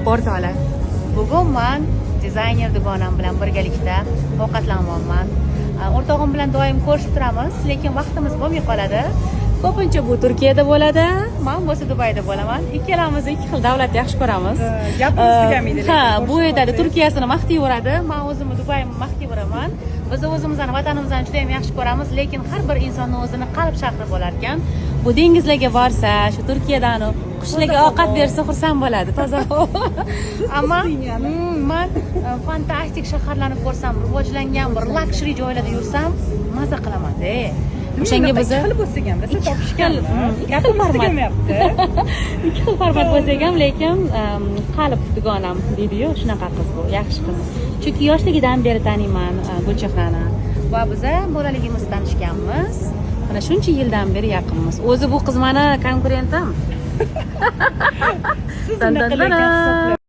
portali. Bugun men dizayner dugonam bilan birgalikda ovqatlanyapman. O'rtog'im bilan doim ko'rishib turamiz, lekin vaqtimiz bo'lmay qoladi. Ko'pincha bu Turkiyada bo'ladi, men bo'lsa Dubayda bo'laman. Ikkalamiz ikki xil davlatni yaxshi ko'ramiz. Gapimiz tugamaydi. Ha, bu yerda Turkiyasini maqtayveradi, men o'zimni Dubayni maqtayveraman. Biz o'zimizni vatanimizni juda ham yaxshi ko'ramiz, lekin har bir insonning o'zini qalb shahri bo'lar ekan. Bu dengizlarga borsa, shu Turkiyadan qushlarga ovqat bersa xursand bo'ladi, toza. Ammo men fantastik shaharlarni ko'rsam, rivojlangan bir luxury joylarda yursam, maza qilaman-da. O'shanga biz xil bo'lsak ham rosa topishgan. Gapimiz tugamayapti. Ikki xil format bo'lsak ham, lekin qalb dugonam deydi-yu, shunaqa qiz bu, yaxshi qiz. Chunki yoshligidan beri taniyman Gulchehrani va biz bolaligimizdan tanishganmiz. Mana shuncha yildan beri yaqinmiz. O'zi bu qiz meni konkurentim. Siz unaqa